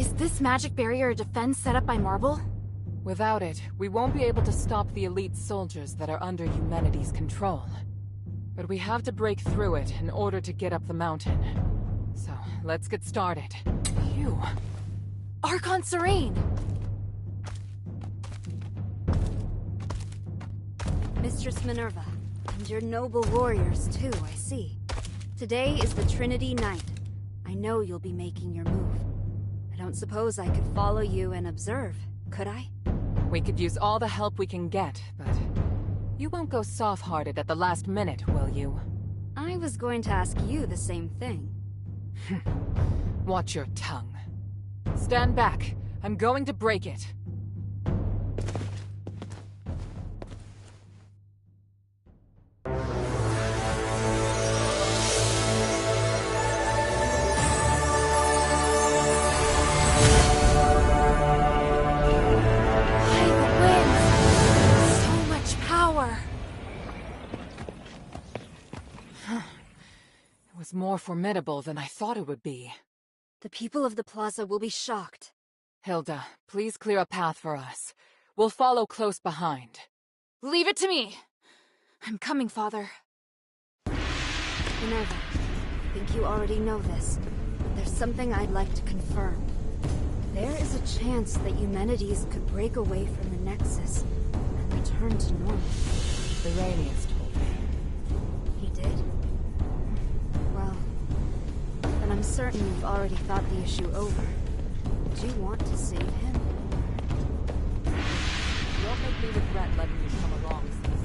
Is this magic barrier a defense set up by Marble? Without it, we won't be able to stop the elite soldiers that are under humanity's control. But we have to break through it in order to get up the mountain. So, let's get started. Phew. Archon Serene! Mistress Minerva, and your noble warriors too, I see. Today is the Trinity Night. I know you'll be making your move. I don't suppose I could follow you and observe, could I? We could use all the help we can get, but you won't go soft-hearted at the last minute, will you? I was going to ask you the same thing. Watch your tongue. Stand back. I'm going to break it. More formidable than I thought it would be. The people of the plaza will be shocked. Hilda, please clear a path for us. We'll follow close behind. Leave it to me! I'm coming, Father. Minerva, I think you already know this, but there's something I'd like to confirm. There is a chance that Eumenides could break away from the Nexus and return to normal. Iranians told me. He did? I'm certain you've already thought the issue over. Do you want to save him? Don't make me regret letting you come along, sis.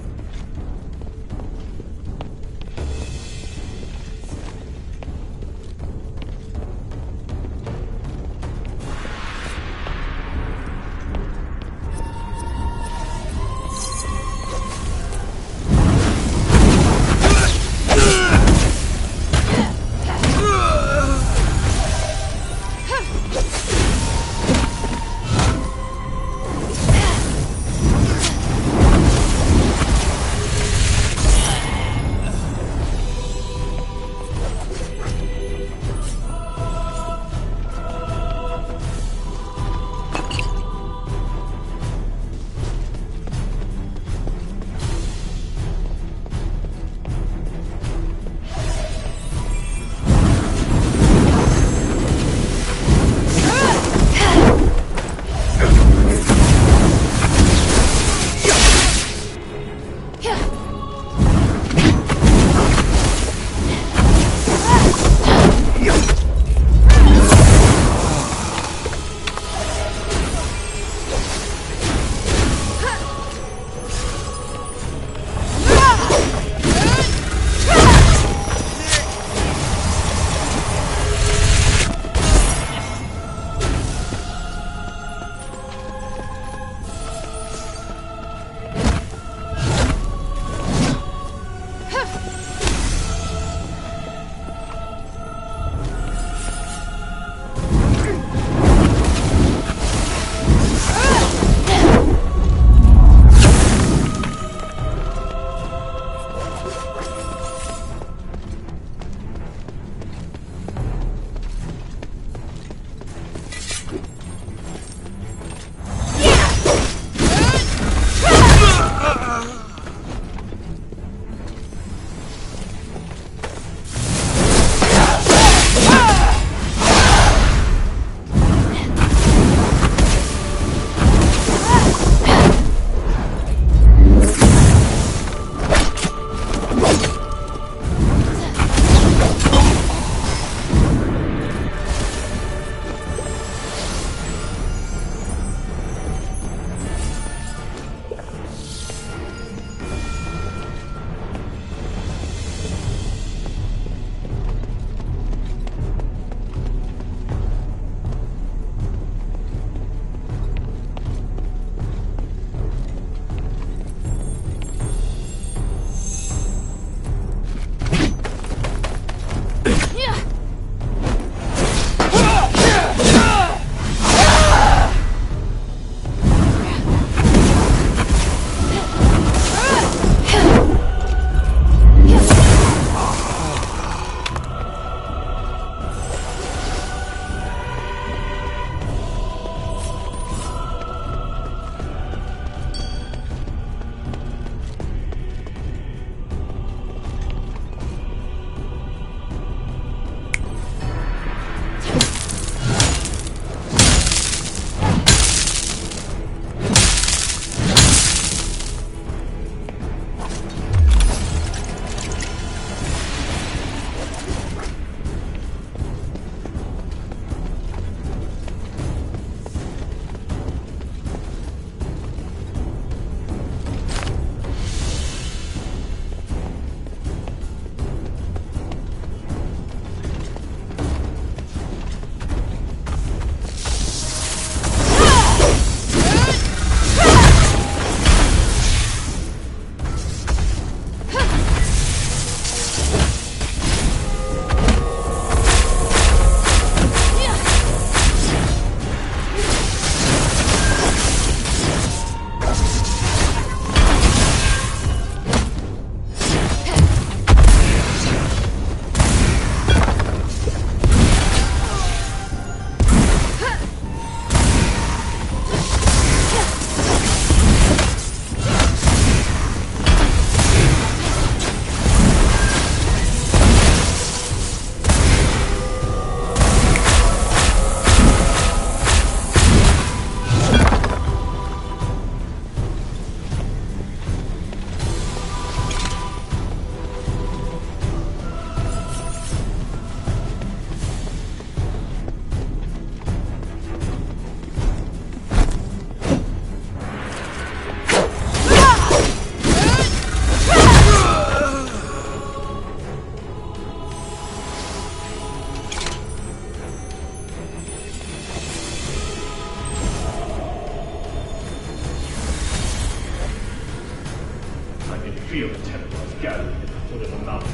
foot of the mountain.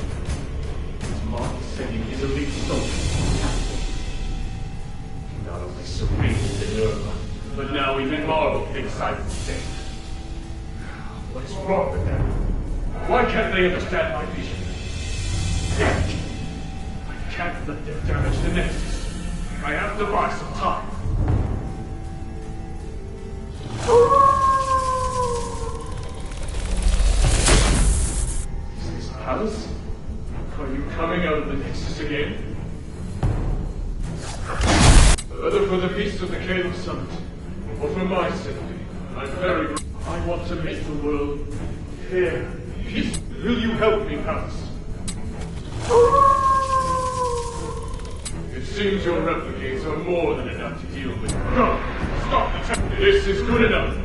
Mark is sending his elite soldiers to capture him. Not only serene Minerva, but now even Marvel thinks I'm insane. What is wrong with them? Why can't they understand my vision? I can't let them damage the Nexus. I have to buy some time. Is this Palace? Are you coming out of the Nexus again? Whether for the peace of the Caleb Summit, or for my safety, I want to make the world fair. Peace. Will you help me, Palace? It seems your replicates are more than enough to deal with. No! Stop the attack! This is good enough!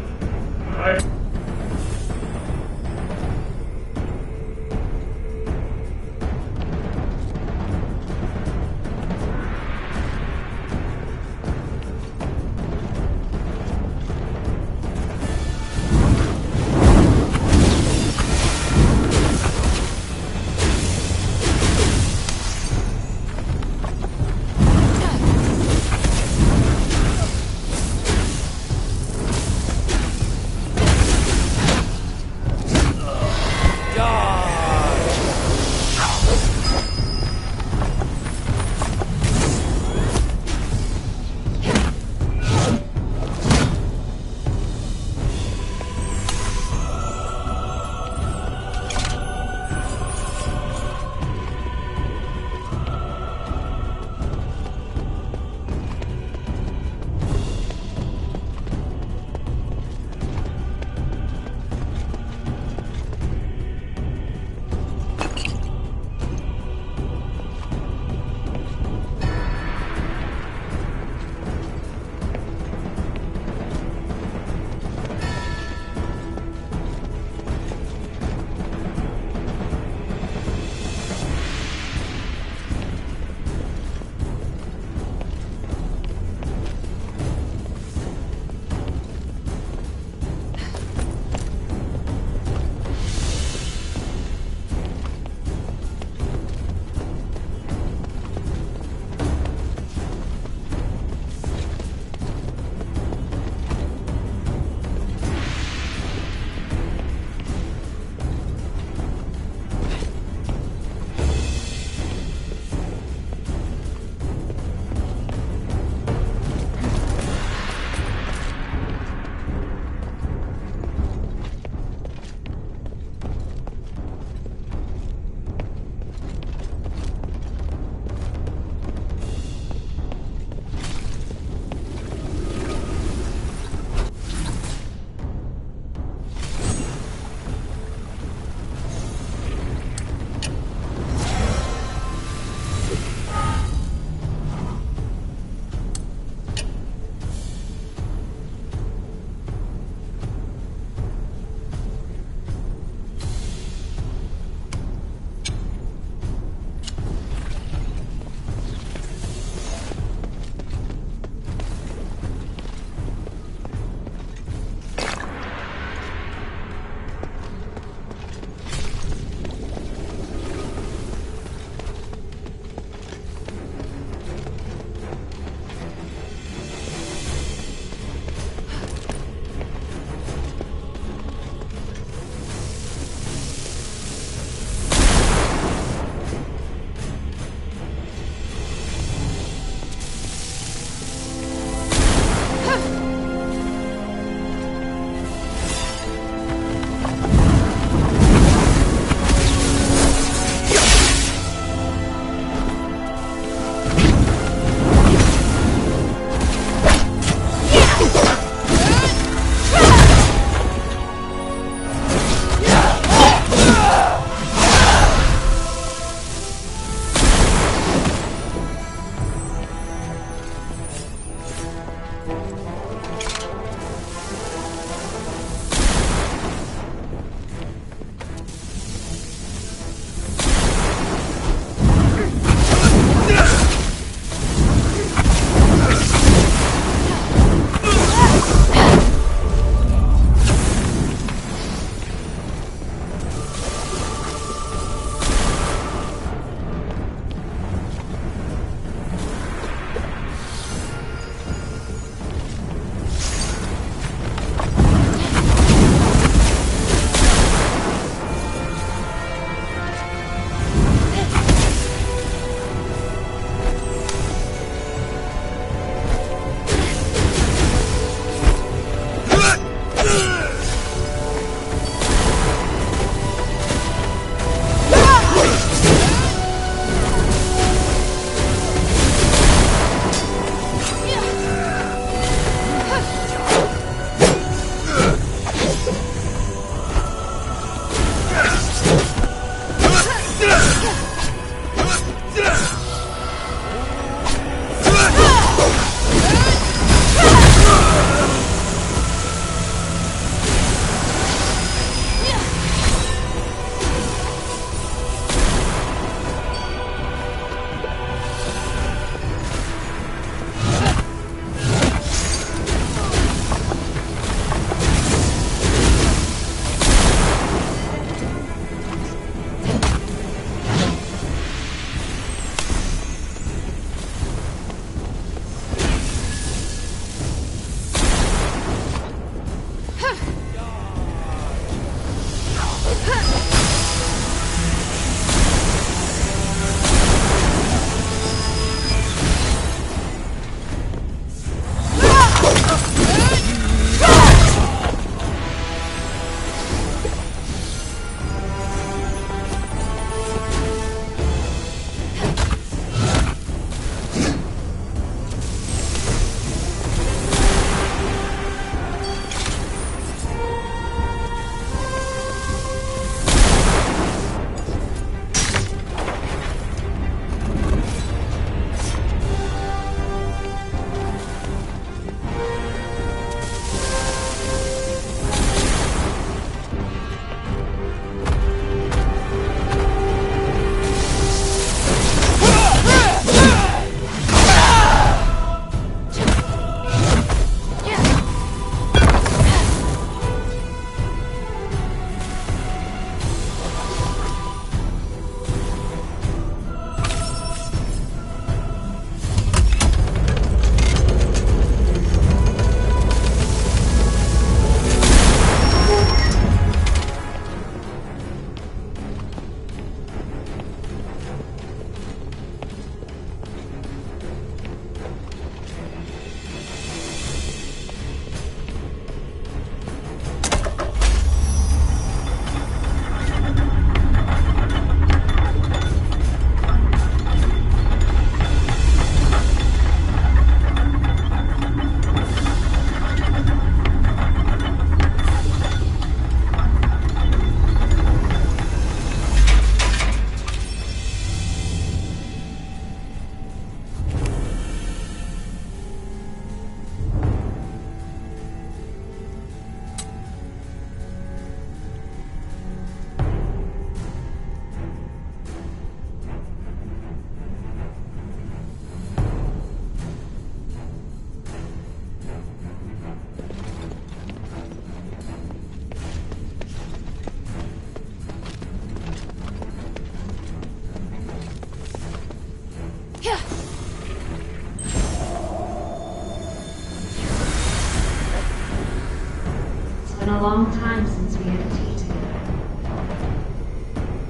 It's been a long time since we had a tea together.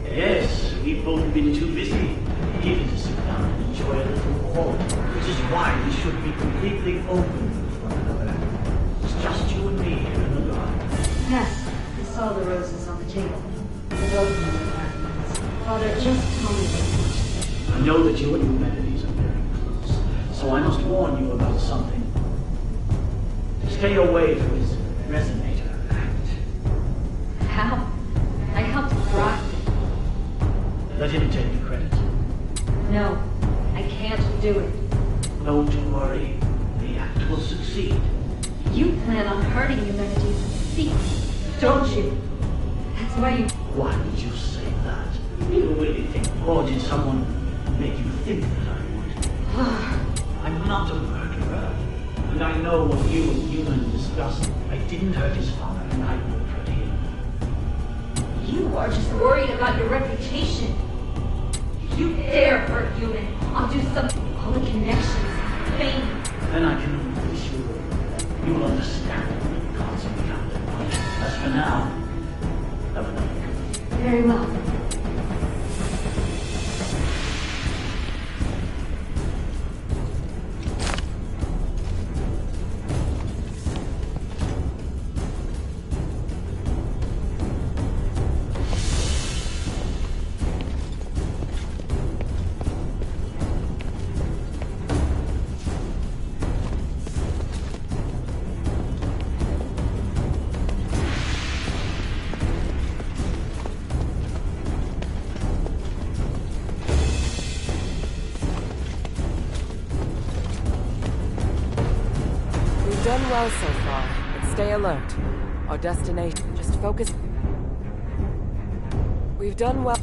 Yes, we've both been too busy even to sit down and enjoy a little quality, which is why we should be completely open with one another. It's just you and me here in the garden. Yes, I saw the roses on the table. The roses in the gardens. Father, just tell me this. I know that you and humanities are very close, so I must warn you about something. Stay away from his resonator act. How? I helped Brock. Let him take the credit. No, I can't do it. Don't worry, the act will succeed. You plan on hurting humanity's secret, don't you? That's why you... Why would you say that? You really think, or did someone make you think that I would? I'm not a murderer, and I know what you and Human discussed. I didn't hurt his father, and I won't hurt him. You are just worried about your reputation. If you dare hurt Human, I'll do something. All the connections, fame. Then I can only be sure you will understand when the gods are beyond their mind. As for now, have a night. Very well. Done well so far, but stay alert. Our destination, just focus. We've done well.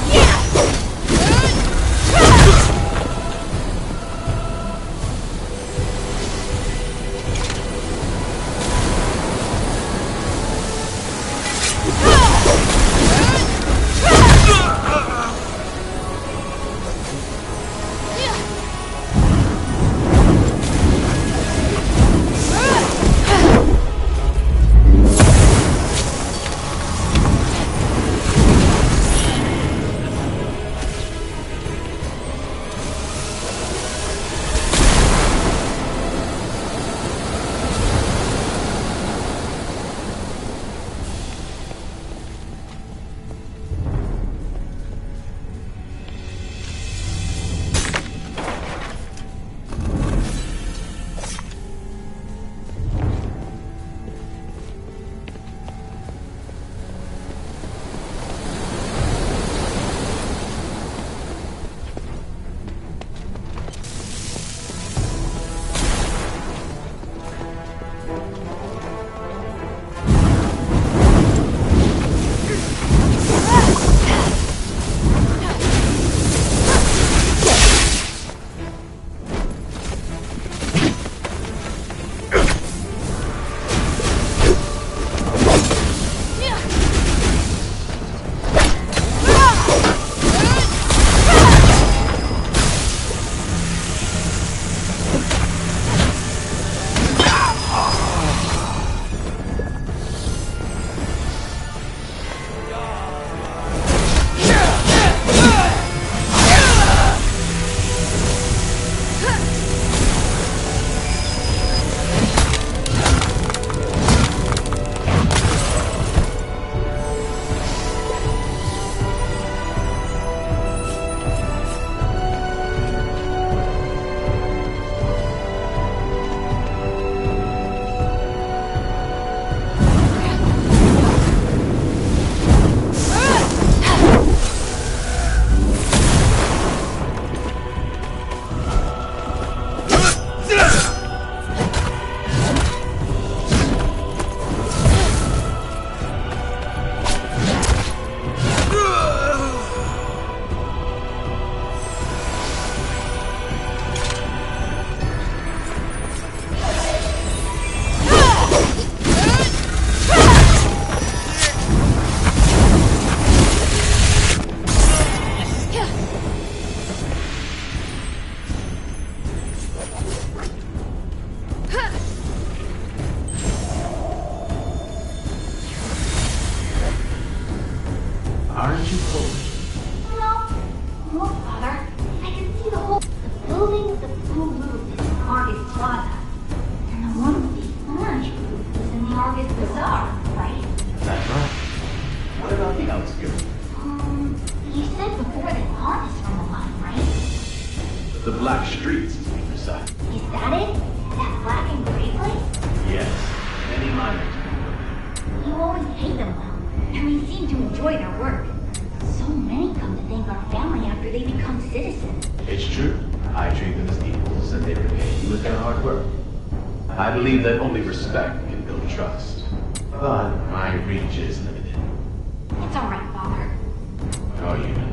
Yeah! The Black Streets, to be precise. Is that it? That black and gray place? Yes, many miners can go there. You always hate them though, and we seem to enjoy their work. So many come to thank our family after they become citizens. It's true. I treat them as equals, and they repay you with their hard work. I believe that only respect can build trust. But my reach is limited. It's alright, Father. Oh, you know.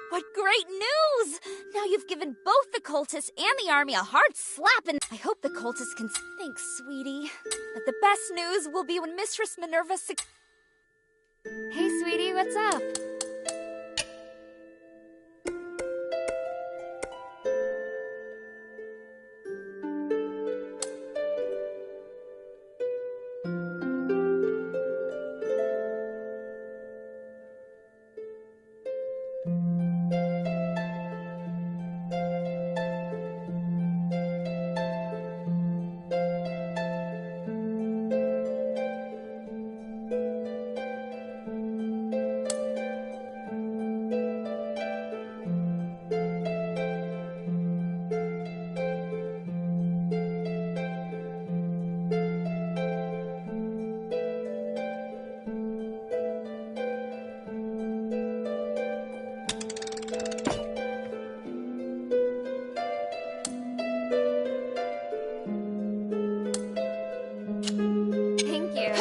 What great news! Now you've given both the cultists and the army a hard slap, and I hope the cultists can... Thanks, sweetie. But the best news will be when Mistress Minerva... Hey, sweetie, what's up? Thank you.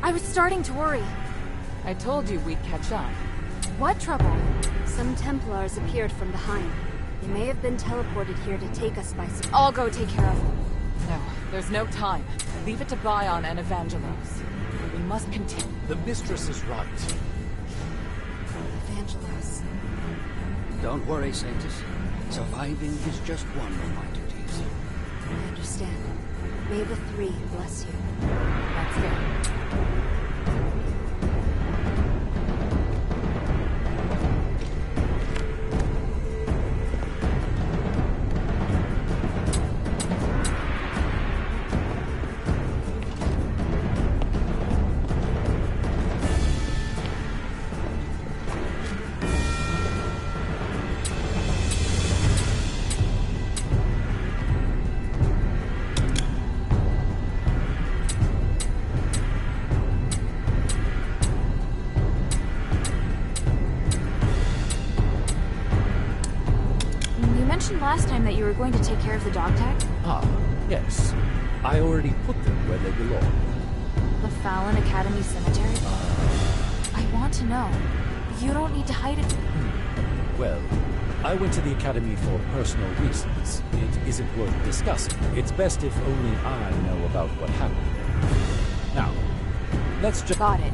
I was starting to worry. I told you we'd catch up. What trouble? Some Templars appeared from behind. They may have been teleported here to take us by surprise. I'll go take care of them. No, there's no time. Leave it to Bion and Evangelos. We must continue. The mistress is right. Evangelos. Don't worry, Sanctus. Surviving is just one of my duties. I understand. May the Three bless you. That's it. You mentioned last time that you were going to take care of the dog tag? Ah, yes. I already put them where they belong. The Fallon Academy Cemetery? I want to know. You don't need to hide it. Well, I went to the Academy for personal reasons. It isn't worth discussing. It's best if only I know about what happened there. Now, let's just... Got it.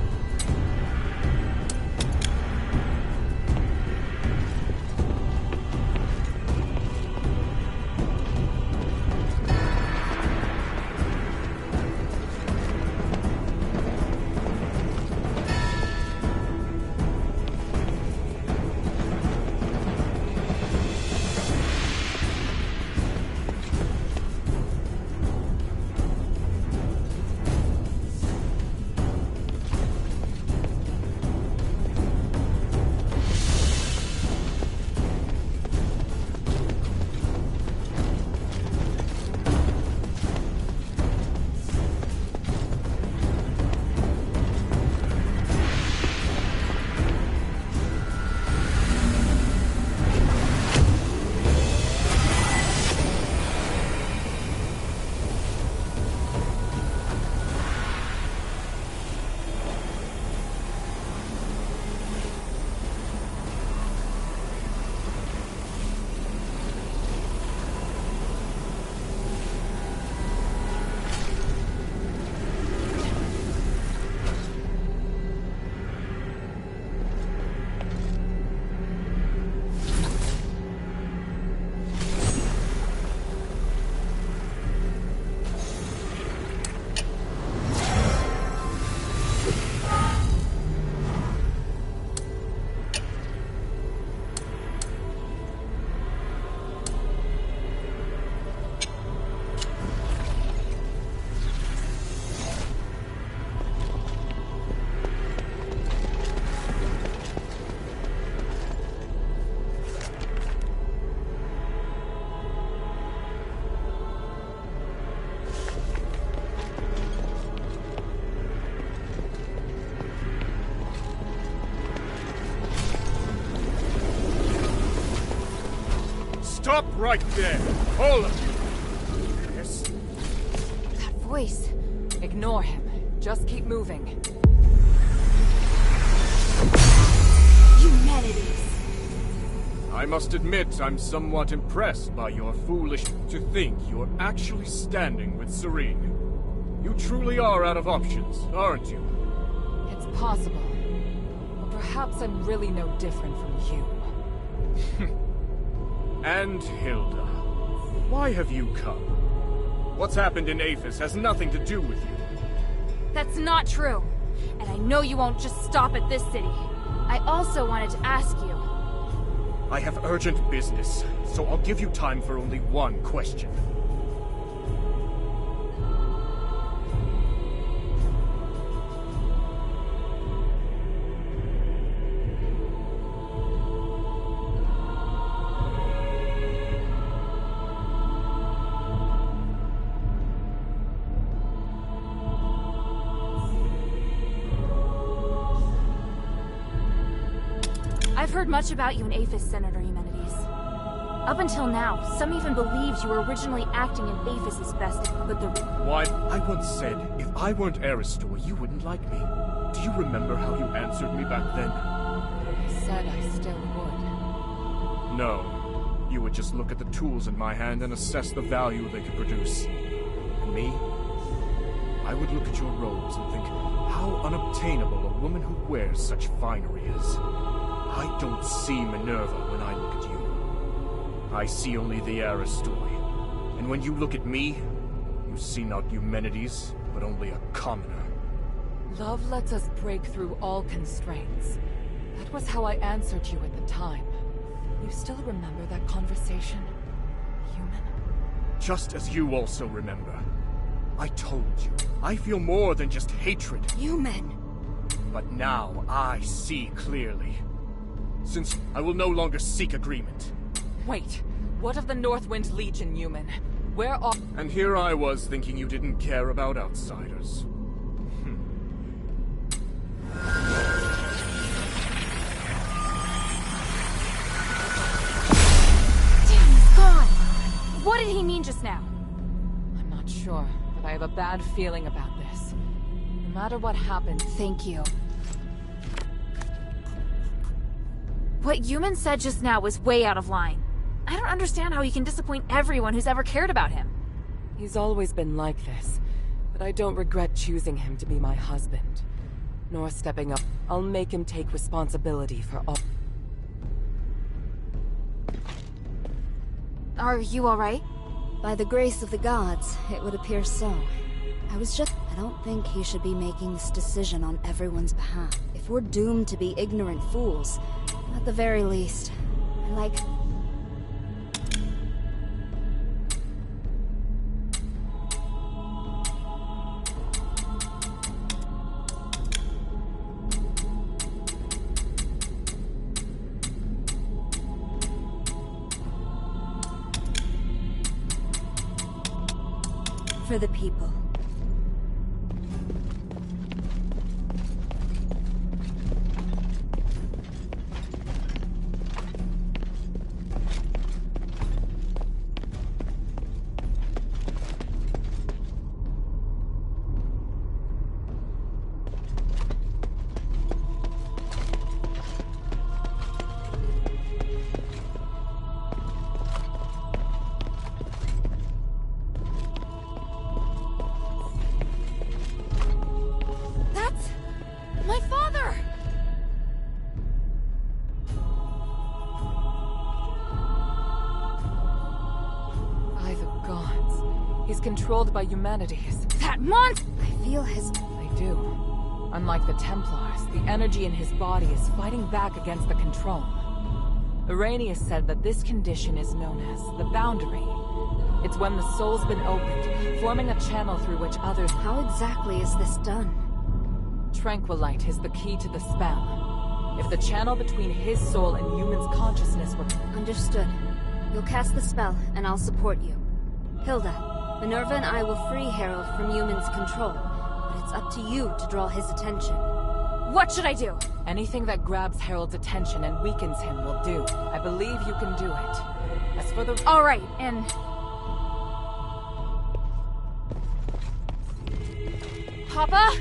Stop right there! All of you! Yes? That voice. Ignore him. Just keep moving. Humanities. I must admit I'm somewhat impressed by your foolish to think you're actually standing with Serene. You truly are out of options, aren't you? It's possible. Or perhaps I'm really no different from you. And Hilda, why have you come? What's happened in Aphis has nothing to do with you. That's not true. And I know you won't just stop at this city. I also wanted to ask you. I have urgent business, so I'll give you time for only one question. I've heard much about you in Aphis, Senator Eumenides. Up until now, some even believed you were originally acting in Aphis's best, but the... Why, I once said, if I weren't Aristor, you wouldn't like me. Do you remember how you answered me back then? I said I still would. No. You would just look at the tools in my hand and assess the value they could produce. And me? I would look at your robes and think how unobtainable a woman who wears such finery is. I don't see Minerva when I look at you. I see only the Aristoi. And when you look at me, you see not Eumenides, but only a commoner. Love lets us break through all constraints. That was how I answered you at the time. You still remember that conversation, human? Just as you also remember. I told you, I feel more than just hatred. Human! But now I see clearly. Since I will no longer seek agreement. Wait, what of the Northwind Legion, human? Where are... And here I was thinking you didn't care about outsiders. Damn, he's gone! What did he mean just now? I'm not sure, but I have a bad feeling about this. No matter what happens... Thank you. What Human said just now was way out of line. I don't understand how he can disappoint everyone who's ever cared about him. He's always been like this, but I don't regret choosing him to be my husband. Nor stepping up. I'll make him take responsibility for all... Are you alright? By the grace of the gods, it would appear so. I don't think he should be making this decision on everyone's behalf. If we're doomed to be ignorant fools, at the very least, for the people. My father! By the gods. He's controlled by Eumenides. That monster! I feel his... They do. Unlike the Templars, the energy in his body is fighting back against the control. Irenaeus said that this condition is known as the boundary. It's when the soul's been opened, forming a channel through which others... How exactly is this done? Tranquilite is the key to the spell. If the channel between his soul and Human's consciousness were... Understood. You'll cast the spell, and I'll support you. Hilda, Minerva and I will free Harold from Human's control, but it's up to you to draw his attention. What should I do? Anything that grabs Harold's attention and weakens him will do. I believe you can do it. As for the... Alright, and... Papa?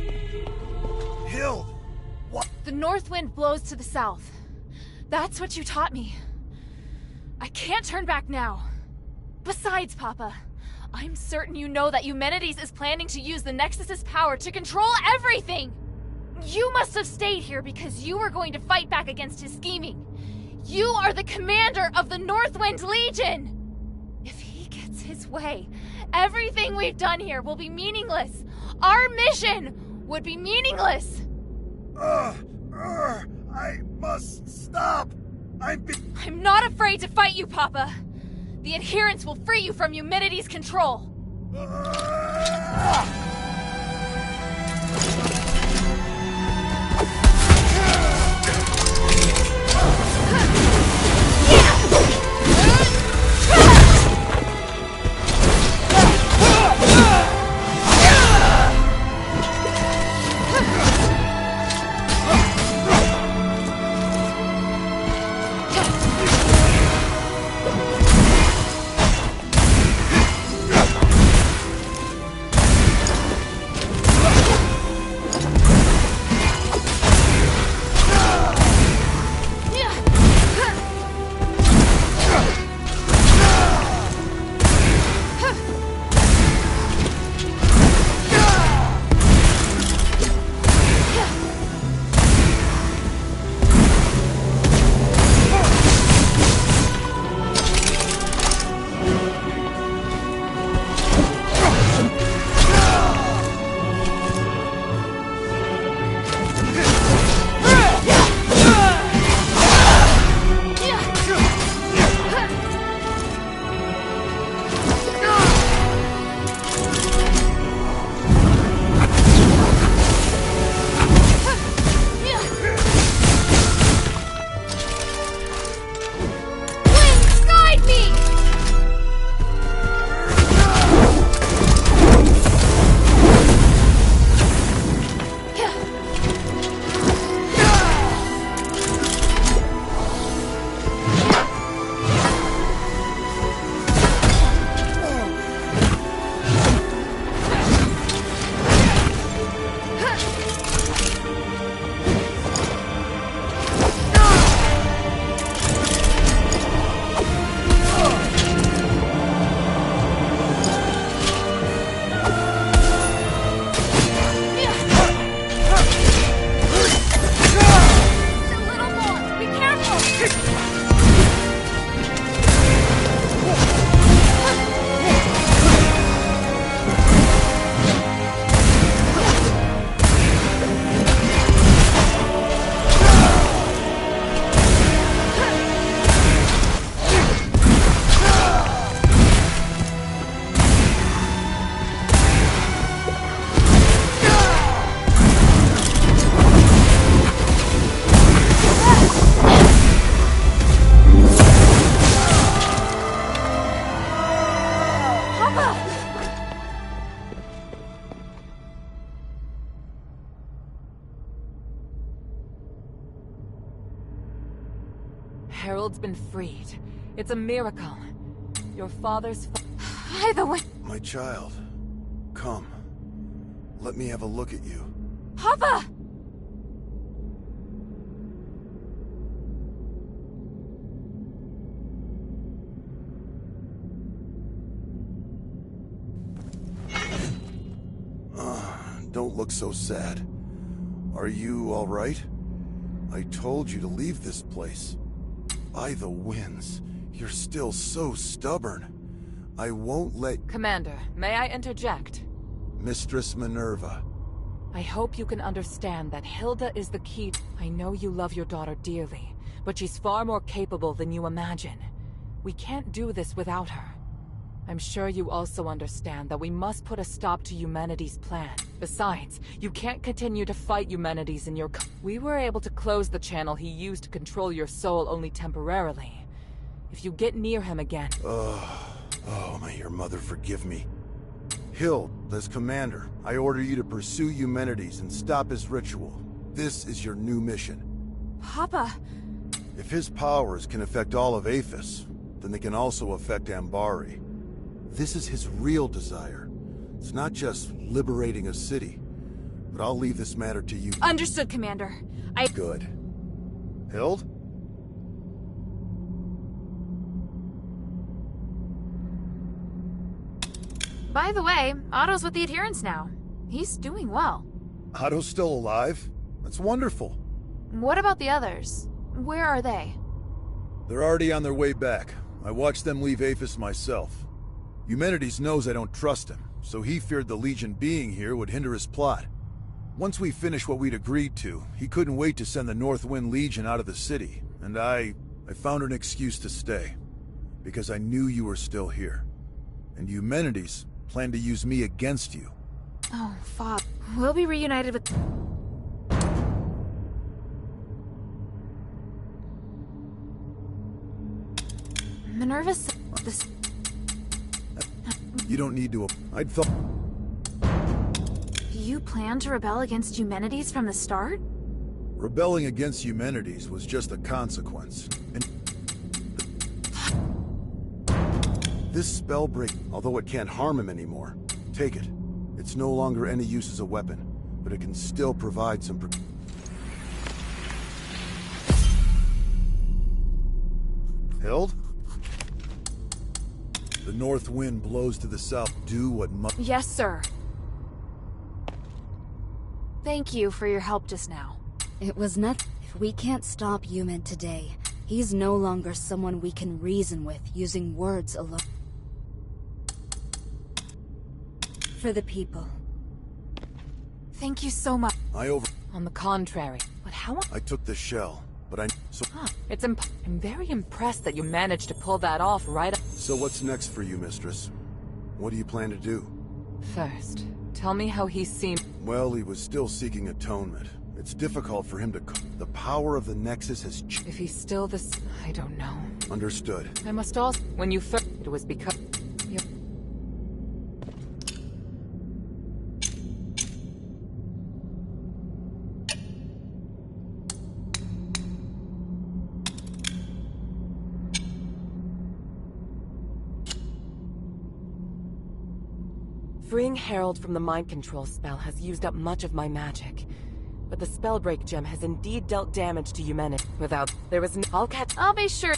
Hild! What? The north wind blows to the south. That's what you taught me. I can't turn back now. Besides, Papa, I'm certain you know that Eumenides is planning to use the Nexus's power to control everything! You must have stayed here because you were going to fight back against his scheming. You are the commander of the Northwind Legion! If he gets his way, everything we've done here will be meaningless. Our mission would be meaningless. I must stop. I'm not afraid to fight you, Papa. The adherents will free you from Eumenides' control. Harold's been freed. It's a miracle. Your father's... Either way... My child, come. Let me have a look at you. Papa! Don't look so sad. Are you all right? I told you to leave this place. By the winds, you're still so stubborn. I won't let... Commander, may I interject? Mistress Minerva. I hope you can understand that Hilda is the key. I know you love your daughter dearly, but she's far more capable than you imagine. We can't do this without her. I'm sure you also understand that we must put a stop to Eumenides' plan. Besides, you can't continue to fight Eumenides in your... We were able to close the channel he used to control your soul only temporarily. If you get near him again... Oh, may your mother forgive me. Hild, as commander, I order you to pursue Eumenides and stop his ritual. This is your new mission. Papa... If his powers can affect all of Aphis, then they can also affect Ambari. This is his real desire. It's not just liberating a city. But I'll leave this matter to you. Understood, Commander. Good. Hild? By the way, Otto's with the adherents now. He's doing well. Otto's still alive? That's wonderful. What about the others? Where are they? They're already on their way back. I watched them leave Aphis myself. Eumenides knows I don't trust him, so he feared the Legion being here would hinder his plot. Once we finished what we'd agreed to, he couldn't wait to send the Northwind Legion out of the city, and I found an excuse to stay. Because I knew you were still here. And Eumenides planned to use me against you. Oh, Father. We'll be reunited with... Minerva said this... You don't need to... I'd thought... You plan to rebel against Eumenides from the start? Rebelling against Eumenides was just a consequence. And... This spell break, although it can't harm him anymore, take it. It's no longer any use as a weapon, but it can still provide some... Hild? The north wind blows to the south. Do what must... Yes, sir. Thank you for your help just now. It was nothing. If we can't stop Eumen today, he's no longer someone we can reason with using words alone. For the people. Thank you so much. On the contrary. But how... I took the shell, but I... So... It's I'm very impressed that you managed to pull that off right... So what's next for you, mistress? What do you plan to do? First, tell me how he seemed... Well, he was still seeking atonement. It's difficult for him to... The power of the Nexus has... If he's still this... I don't know. Understood. I must also... When you first... It was because... Freeing Harold from the mind control spell has used up much of my magic. But the Spellbreak gem has indeed dealt damage to Eumenides. Without... There was no... I'll be sure...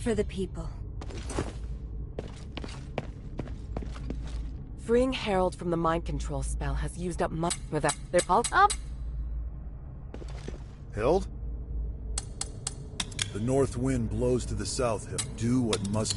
for the people. Freeing Harold from the mind control spell has used up much without their help. Up. Held? The north wind blows to the south, Hill. Do what must...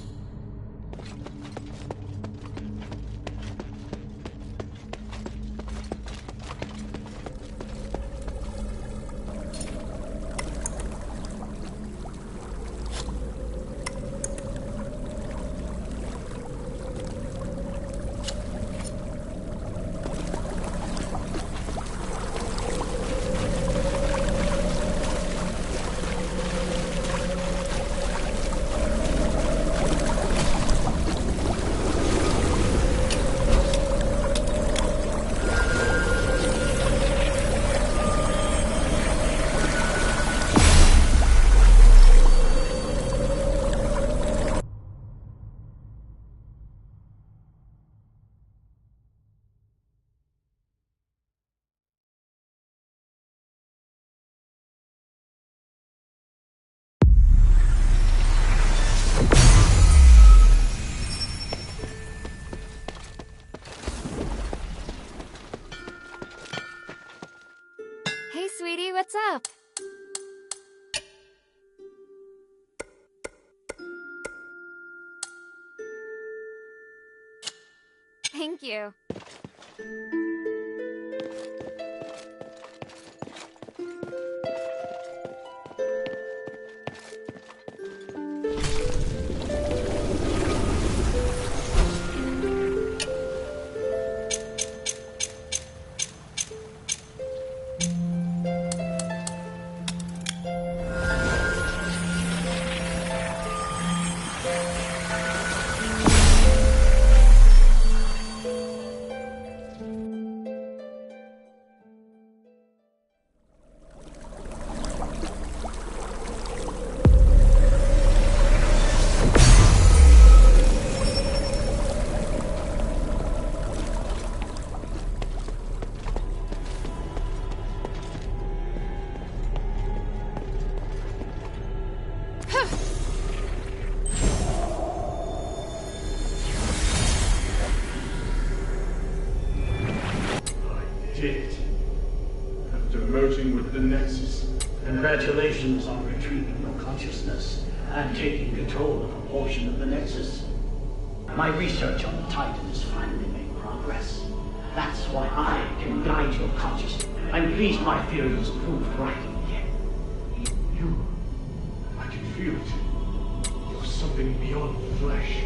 Hey, sweetie, what's up? Thank you. With the Nexus. Congratulations on retrieving your consciousness and taking control of a portion of the Nexus. My research on the Titan has finally made progress. That's why I can guide your consciousness. I'm pleased my theory was proved right again. You... I can feel it. You're something beyond flesh.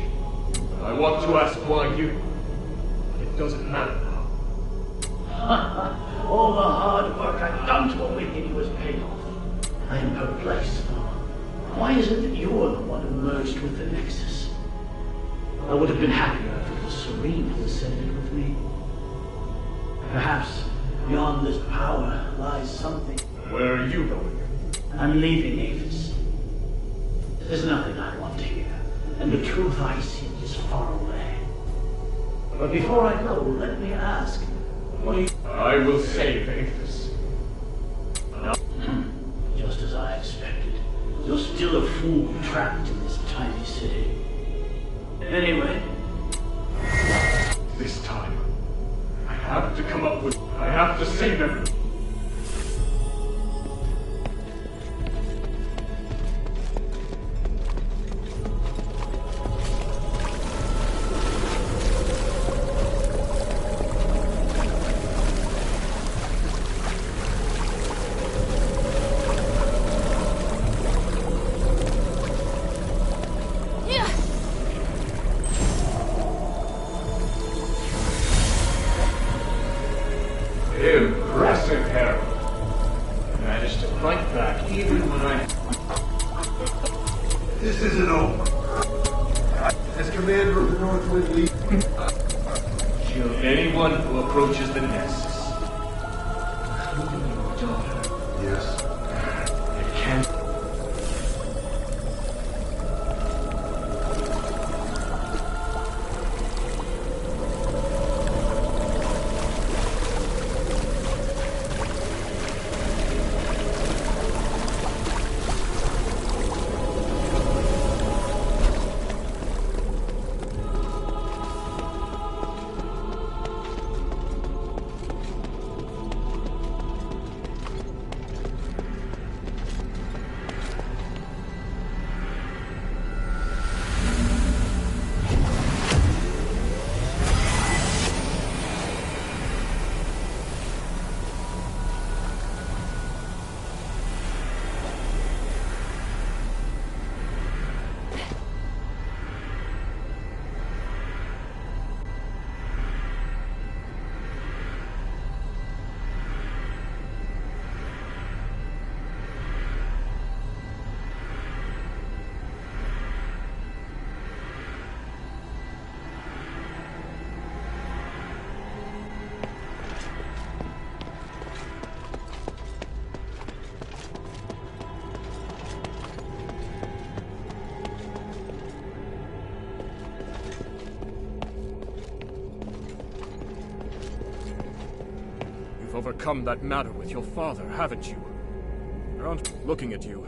I want to ask why you... But it doesn't matter now. All the hard work I've done to awaken you has paid off. I am perplexed. Why is it that you're the one who merged with the Nexus? I would have been happier if it was Serene who ascended with me. Perhaps beyond this power lies something. Where are you going? I'm leaving Avis. There's nothing I want to hear, and the truth I seek is far away. But before I go, let me ask, what are you... I will save Avis. Just as I expected. You're still a fool trapped in this tiny city. Anyway. This time, I have to come up with... I have to save everyone. Impressive, Harold. Managed to fight back even when I... This isn't over. As commander of the Northwind League... Kill anyone who approaches the Nexus. Including your daughter. Yes. It can't... overcome that matter with your father, haven't you? Aren't looking at you.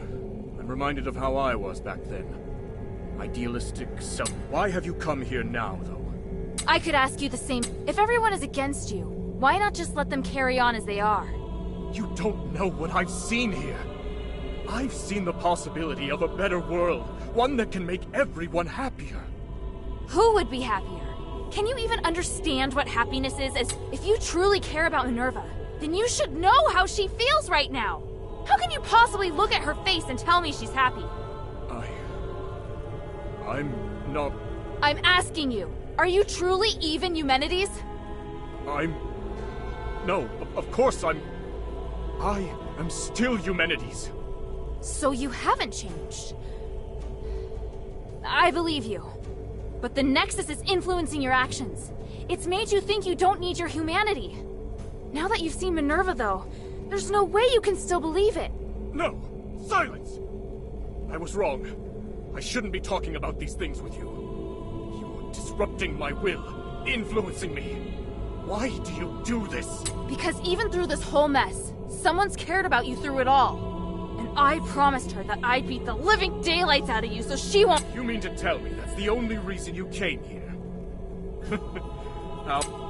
I'm reminded of how I was back then. Idealistic self. Why have you come here now, though? I could ask you the same. If everyone is against you, why not just let them carry on as they are? You don't know what I've seen here. I've seen the possibility of a better world, one that can make everyone happier. Who would be happier? Can you even understand what happiness is? As if you truly care about Minerva, then you should know how she feels right now. How can you possibly look at her face and tell me she's happy? I'm not... I'm asking you, are you truly even Eumenides? No, of course I am still Eumenides. So you haven't changed. I believe you. But the Nexus is influencing your actions. It's made you think you don't need your humanity. Now that you've seen Minerva, though, there's no way you can still believe it. No! Silence! I was wrong. I shouldn't be talking about these things with you. You are disrupting my will, influencing me. Why do you do this? Because even through this whole mess, someone's cared about you through it all. And I promised her that I'd beat the living daylights out of you so she won't— You mean to tell me that's the only reason you came here? Now...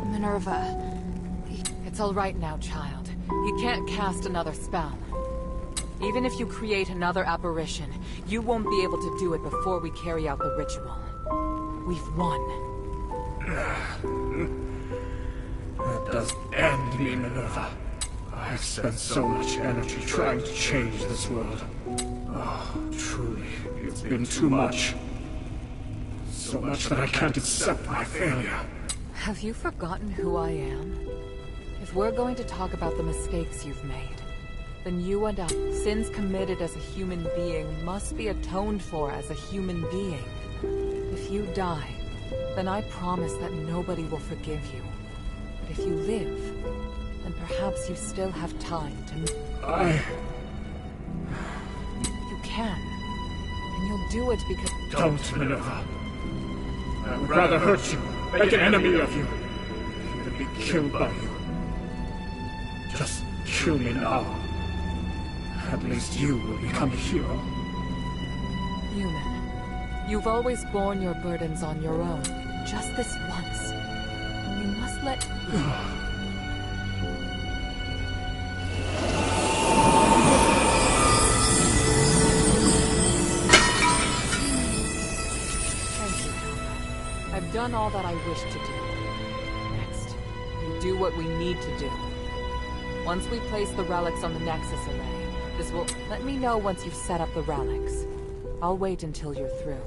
Minerva. It's all right now, child. He can't cast another spell. Even if you create another apparition, you won't be able to do it before we carry out the ritual. We've won. That does end me, Minerva. I've spent so much energy trying to change this world. Oh, truly, it's been too much. So much that I can't accept my failure. Have you forgotten who I am? If we're going to talk about the mistakes you've made, then you and I, sins committed as a human being must be atoned for as a human being. If you die, then I promise that nobody will forgive you. But if you live, then perhaps you still have time to... You can. And you'll do it because... Don't, Minerva. I would rather hurt you, make an enemy of you, than be killed by you. Just kill me now. At least you will become a hero. Human, you've always borne your burdens on your own. Just this once. You must let... Thank you, Papa. I've done all that I wish to do. Next, you do what we need to do. Once we place the relics on the Nexus Array, this will... Let me know once you've set up the relics. I'll wait until you're through.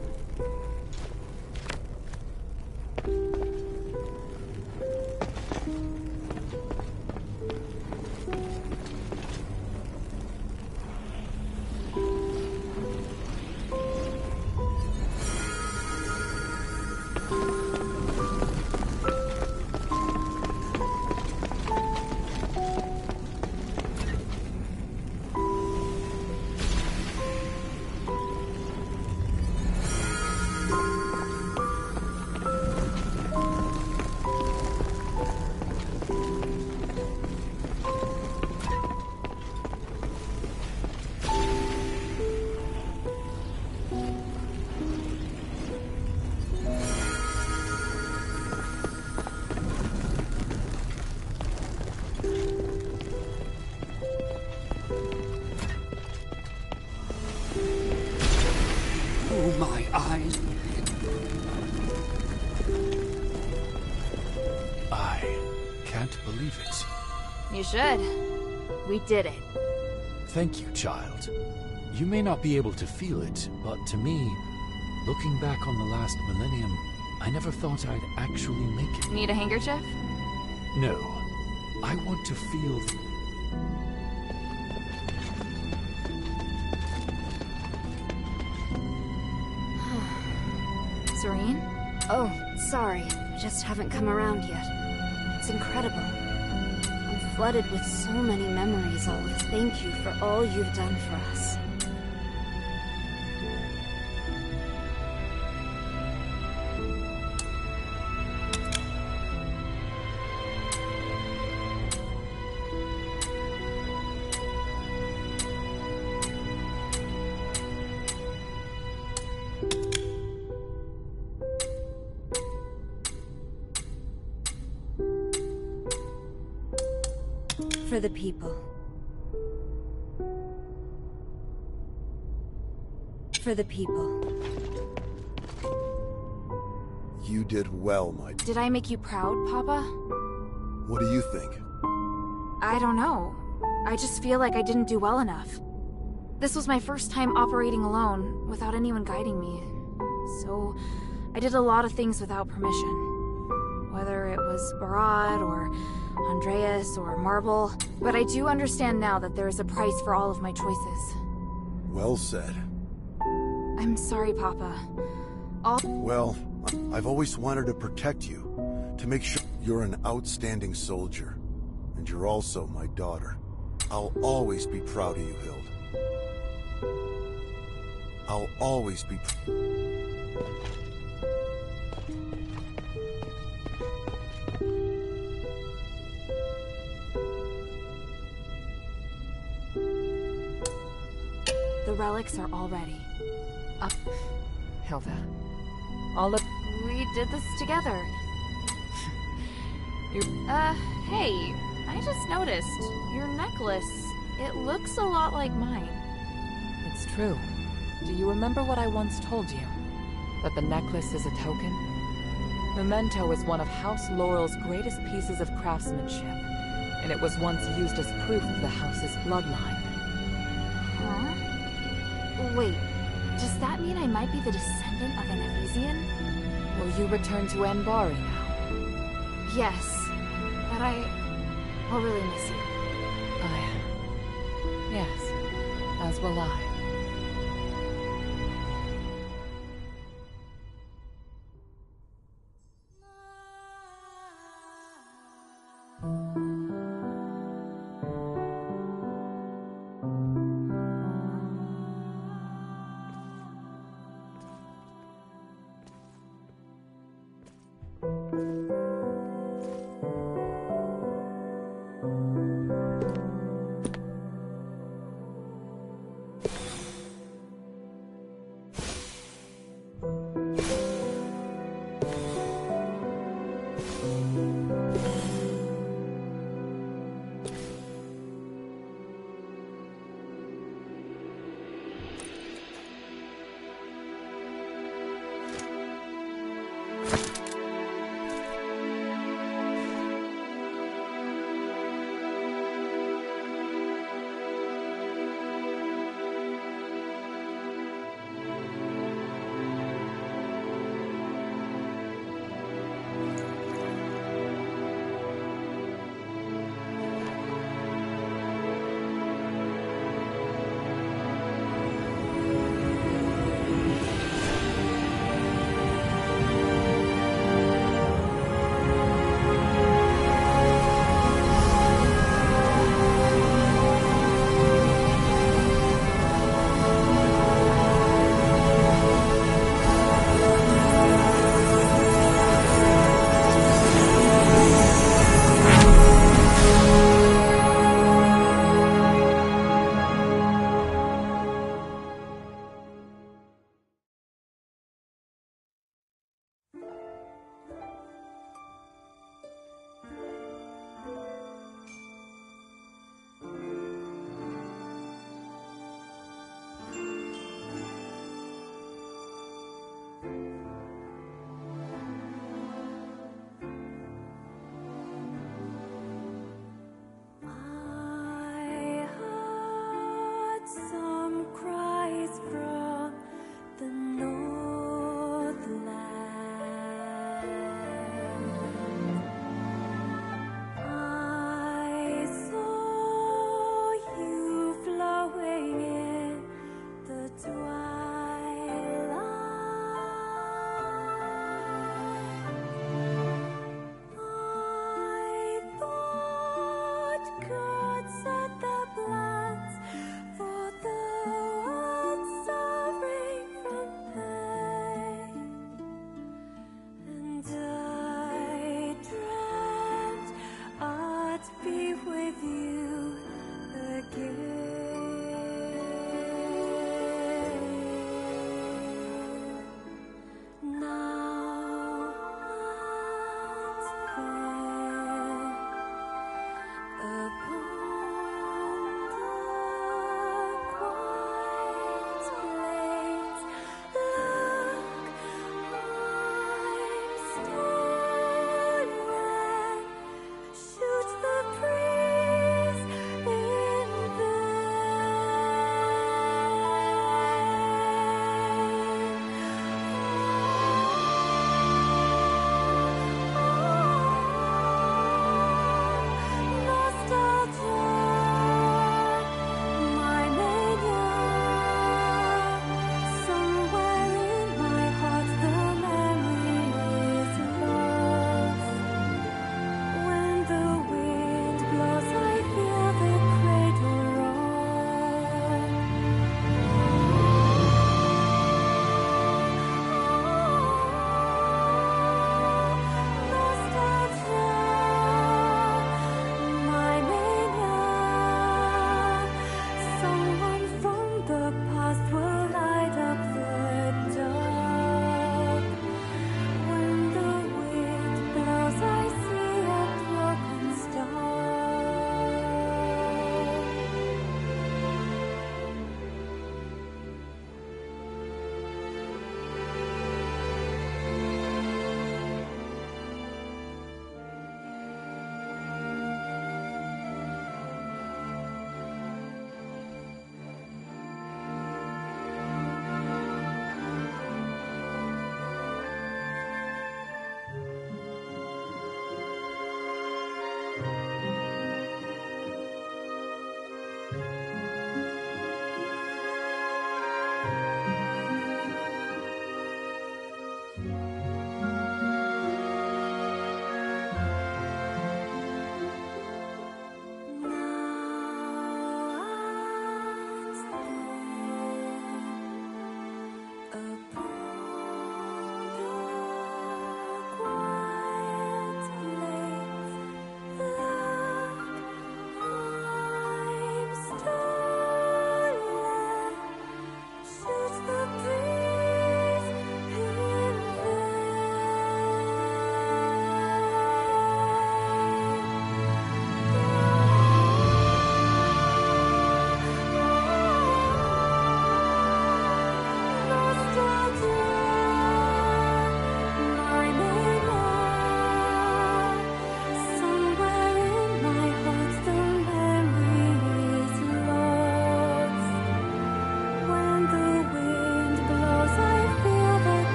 Oh, my eyes. I can't believe it. You should. We did it. Thank you, child. You may not be able to feel it, but to me, looking back on the last millennium, I never thought I'd actually make it. Need a handkerchief? No. I want to feel... Serene? Oh, sorry. I just haven't come around yet. It's incredible. I'm flooded with so many memories, Olive. Thank you for all you've done for us. For the people. For the people. You did well, my... Did I make you proud, Papa? What do you think? I don't know. I just feel like I didn't do well enough. This was my first time operating alone, without anyone guiding me. So, I did a lot of things without permission. Whether it was Barad, or Andreas, or Marble. But I do understand now that there is a price for all of my choices. Well said. I'm sorry, Papa. Well, I've always wanted to protect you. To make sure you're an outstanding soldier. And you're also my daughter. I'll always be proud of you, Hild. I'll always be... The relics are all ready. Hilda. All of... We did this together. Hey, I just noticed. Your necklace, it looks a lot like mine. It's true. Do you remember what I once told you? That the necklace is a token? Memento is one of House Laurel's greatest pieces of craftsmanship, and it was once used as proof of the house's bloodline. Huh? Wait, does that mean I might be the descendant of an Ephesian? Will you return to Anbari now? Yes, but I'll really miss you. Yes, as will I.